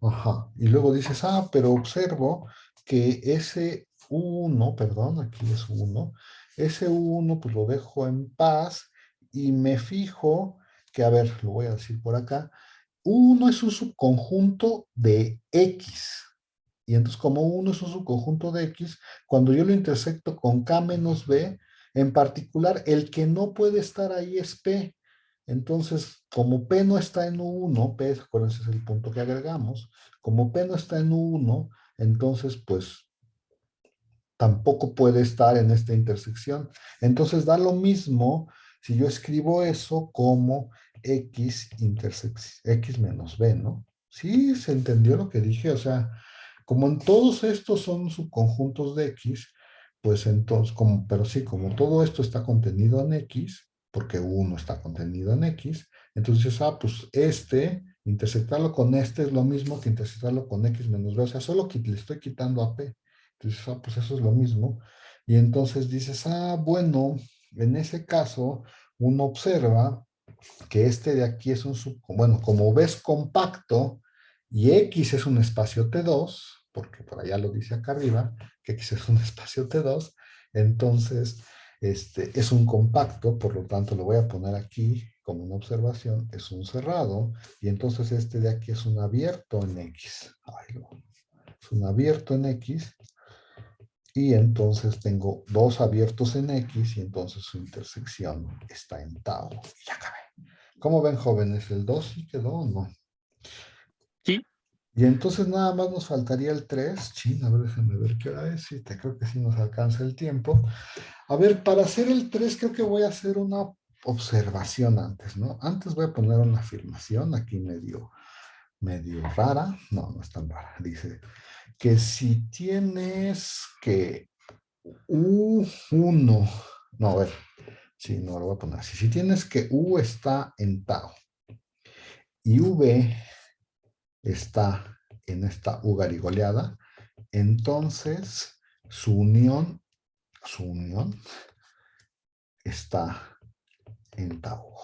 Ajá. Y luego dices, pero observo que ese uno, perdón, aquí es uno, ese uno pues lo dejo en paz y me fijo que, a ver, lo voy a decir por acá, uno es un subconjunto de X. Y entonces como uno es un subconjunto de X, cuando yo lo intersecto con K menos B, en particular, el que no puede estar ahí es P. Entonces, como P no está en U1, P, acuérdense, es el punto que agregamos, como P no está en U1, entonces, pues, tampoco puede estar en esta intersección. Entonces, da lo mismo si yo escribo eso como X X menos B, ¿no? Sí, se entendió lo que dije, o sea, como en todos estos son subconjuntos de X, pues entonces, pero sí, como todo esto está contenido en X, porque uno está contenido en X, entonces, pues intersectarlo con este es lo mismo que intersectarlo con X menos B, o sea, solo que le estoy quitando a P. Entonces, pues eso es lo mismo. Y entonces dices, bueno, en ese caso, uno observa que este de aquí es un bueno, como ves compacto y X es un espacio T2, porque por allá lo dice acá arriba, que X es un espacio T2, entonces es un compacto, por lo tanto lo voy a poner aquí como una observación, es un cerrado, y entonces este de aquí es un abierto en X. Es un abierto en X, y entonces tengo dos abiertos en X y entonces su intersección está en tau. Y ya acabé. ¿Cómo ven, jóvenes? ¿El 2 sí quedó o no?
Sí,
Y entonces nada más nos faltaría el 3. Chin, a ver, déjenme ver qué hora es. Sí, creo que sí nos alcanza el tiempo. A ver, para hacer el 3 creo que voy a hacer una observación antes, ¿no? Antes voy a poner una afirmación aquí medio rara. No, no es tan rara. Dice que si tienes que U1, no, a ver, sí, no lo voy a poner así. Si tienes que U está en tau y V está en esta U garigoleada, entonces su unión está en tau.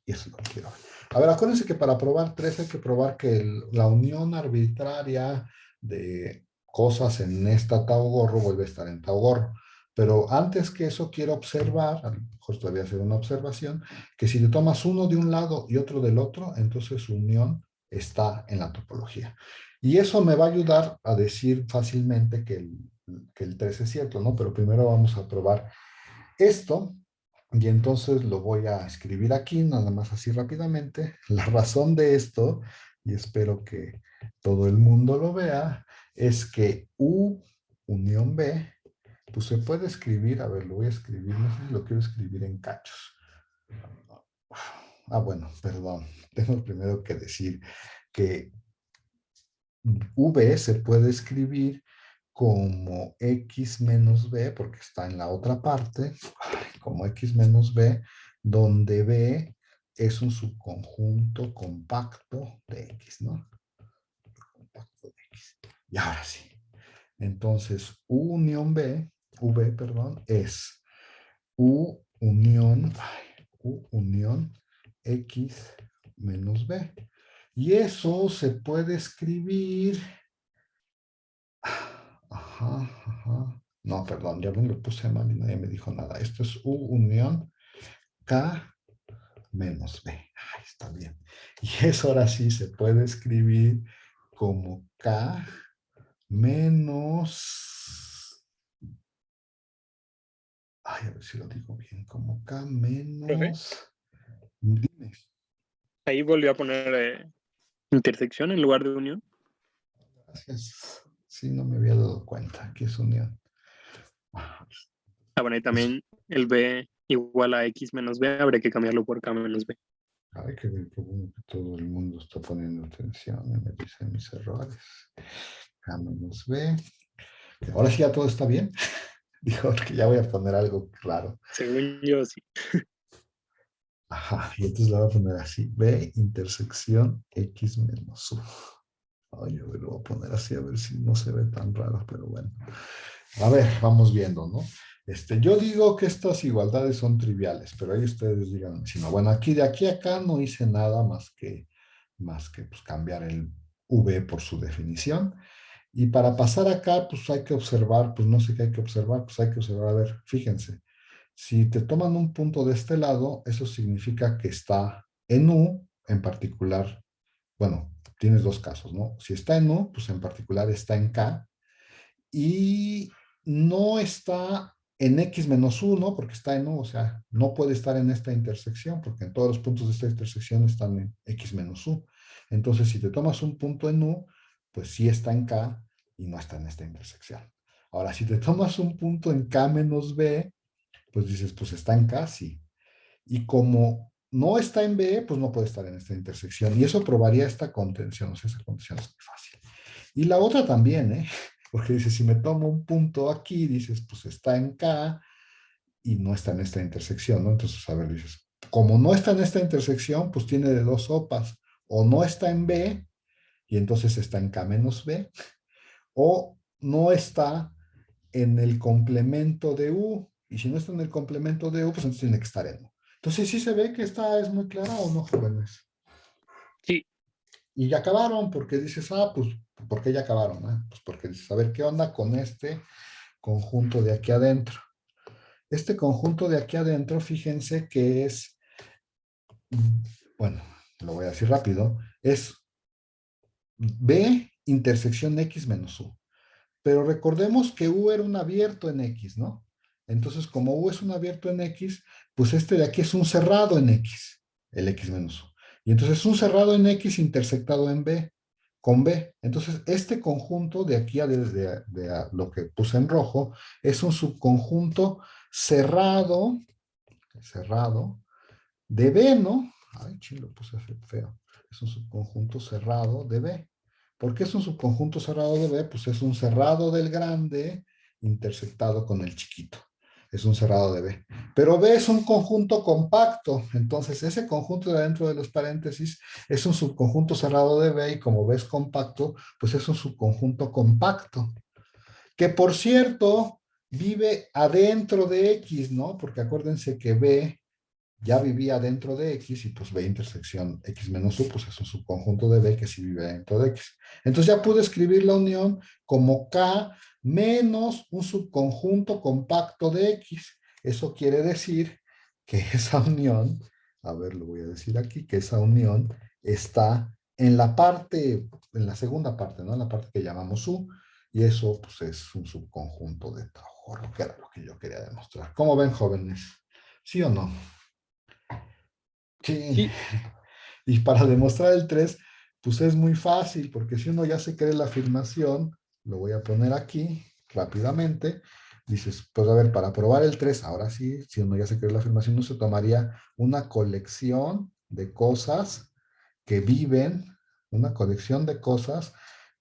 Y eso es lo que quiero ver. A ver, acuérdense que para probar 3 hay que probar que la unión arbitraria de cosas en esta tau gorro vuelve a estar en tau gorro. Pero antes que eso quiero observar, a lo mejor todavía hacer una observación, que si le tomas uno de un lado y otro del otro, entonces su unión está en la topología. Y eso me va a ayudar a decir fácilmente que el 3 es cierto, ¿no? Pero primero vamos a probar esto. Y entonces lo voy a escribir aquí, nada más así rápidamente. La razón de esto, y espero que todo el mundo lo vea, es que U unión B, pues se puede escribir, a ver, lo voy a escribir, no sé si lo quiero escribir en cachos. Bueno, perdón, tengo primero que decir que V se puede escribir como X menos B, porque está en la otra parte, como X menos B, donde B es un subconjunto compacto de X, ¿no? Compacto de X. Y ahora sí. Entonces, U unión B, V, perdón, es U unión X menos B. Y eso se puede escribir. Ajá. No, perdón, ya me lo puse mal y nadie me dijo nada. Esto es U unión K menos B. Está bien. Y eso ahora sí se puede escribir como K menos. A ver si lo digo bien. Como K
profe.
menos. Dime.
Ahí volvió a poner intersección en lugar de unión.
Gracias. Sí, no me había dado cuenta. Aquí es unión.
Bueno, y también el B igual a X menos B, habría que cambiarlo por K menos B.
Ay, qué bueno que todo el mundo está poniendo atención y me dicen mis errores. K menos B. Ahora sí ya todo está bien. Dijo que ya voy a poner algo claro.
Según yo, sí.
Ajá, y entonces la voy a poner así. B intersección X menos U. Ay, yo lo voy a poner así a ver si no se ve tan raro, pero bueno. A ver, vamos viendo, ¿no? Yo digo que estas igualdades son triviales, pero ahí ustedes digan, si no, bueno, aquí de aquí a acá no hice nada más que pues, cambiar el V por su definición. Y para pasar acá, pues hay que observar, pues no sé qué hay que observar, pues hay que observar, a ver, fíjense, si te toman un punto de este lado, eso significa que está en U, en particular, bueno, tienes dos casos, ¿no? Si está en U, pues en particular está en K, y no está en X menos 1 porque está en U, o sea, no puede estar en esta intersección porque en todos los puntos de esta intersección están en X menos U. Entonces, si te tomas un punto en U, pues sí está en K y no está en esta intersección. Ahora, si te tomas un punto en K menos B, pues dices, pues está en K, sí. Y como no está en B, pues no puede estar en esta intersección. Y eso probaría esta contención, o sea, esa contención es muy fácil. Y la otra también, ¿eh? Porque dice, si me tomo un punto aquí, dices, pues está en K y no está en esta intersección, ¿no? Entonces, a ver, dices, como no está en esta intersección, pues tiene de dos sopas, o no está en B, y entonces está en K menos B, o no está en el complemento de U, y si no está en el complemento de U, pues entonces tiene que estar en U. Entonces, sí se ve que esta es muy clara o no, jóvenes.
Sí,
Y ya acabaron, porque dices, ah, pues, ¿por qué ya acabaron? Pues porque dices, a ver, ¿qué onda con este conjunto de aquí adentro? Este conjunto de aquí adentro, fíjense que es, bueno, lo voy a decir rápido, es B intersección X menos U. Pero recordemos que U era un abierto en X, ¿no? Entonces, como U es un abierto en X, pues este de aquí es un cerrado en X, el X menos U. Y entonces es un cerrado en X intersectado en B, con B. Entonces, este conjunto de aquí a lo que puse en rojo es un subconjunto cerrado de B, ¿no? Ay, ching, lo puse feo. Es un subconjunto cerrado de B. ¿Por qué es un subconjunto cerrado de B? Pues es un cerrado del grande intersectado con el chiquito. Es un cerrado de B. Pero B es un conjunto compacto. Entonces, ese conjunto de dentro de los paréntesis es un subconjunto cerrado de B y como B es compacto, pues es un subconjunto compacto. Que por cierto, vive adentro de X, ¿no? Porque acuérdense que B ya vivía dentro de X y pues B intersección X menos U, pues es un subconjunto de B que sí vive dentro de X. Entonces ya pude escribir la unión como K menos un subconjunto compacto de X. Eso quiere decir que esa unión, a ver, lo voy a decir aquí, que esa unión está en la parte, en la segunda parte, ¿no? En la parte que llamamos U, y eso pues es un subconjunto de Taojorro, que era lo que yo quería demostrar. ¿Cómo ven, jóvenes? ¿Sí o no? Sí,
sí,
y para demostrar el 3 pues es muy fácil, porque si uno ya se cree la afirmación, lo voy a poner aquí rápidamente, dices, pues a ver, para probar el 3 ahora sí, si uno ya se cree la afirmación, uno se tomaría una colección de cosas que viven, una colección de cosas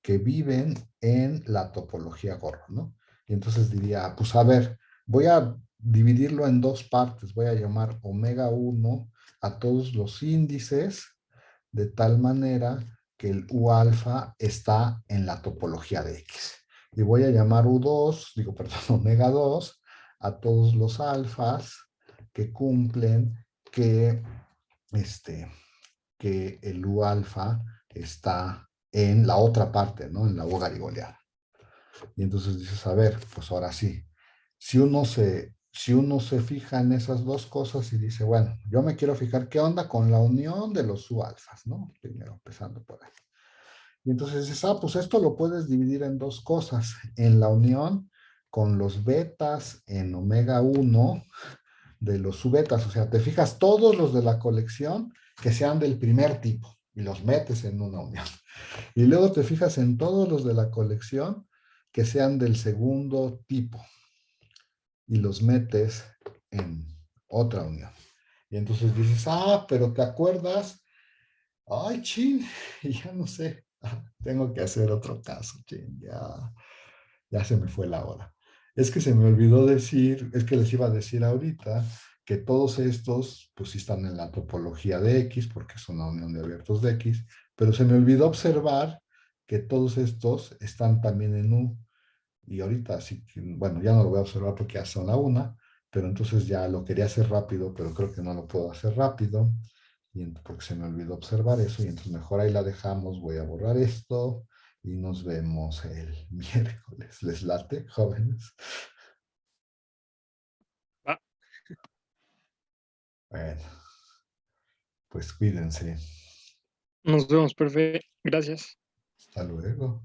que viven en la topología Gorro, ¿no? Y entonces diría, pues a ver, voy a dividirlo en dos partes, voy a llamar omega 1 a todos los índices de tal manera que el U alfa está en la topología de X. Y voy a llamar U2, digo, perdón, omega 2 a todos los alfas que cumplen que, este, que el U alfa está en la otra parte, ¿no? En la U garigoleada. Y entonces dices, a ver, pues ahora sí, si uno se fija en esas dos cosas y dice, bueno, yo me quiero fijar qué onda con la unión de los subalfas, ¿no? Primero, empezando por ahí. Y entonces dices, ah, pues esto lo puedes dividir en dos cosas, en la unión con los betas en omega 1 de los subbetas, o sea, te fijas todos los de la colección que sean del primer tipo y los metes en una unión. Y luego te fijas en todos los de la colección que sean del segundo tipo y los metes en otra unión. Y entonces dices, ah, pero ¿te acuerdas? Ay, chin, ya no sé. Tengo que hacer otro caso, chin, ya se me fue la hora. Es que se me olvidó decir, es que les iba a decir ahorita que todos estos, pues sí están en la topología de X, porque es una unión de abiertos de X, pero se me olvidó observar que todos estos están también en U. Y ahorita, sí, bueno, ya no lo voy a observar porque ya son la una, pero entonces ya lo quería hacer rápido, pero creo que no lo puedo hacer rápido. porque se me olvidó observar eso, y entonces mejor ahí la dejamos, voy a borrar esto, y nos vemos el miércoles. ¿Les late, jóvenes?
Va.
Bueno, pues cuídense.
Nos vemos, perfecto. Gracias.
Hasta luego.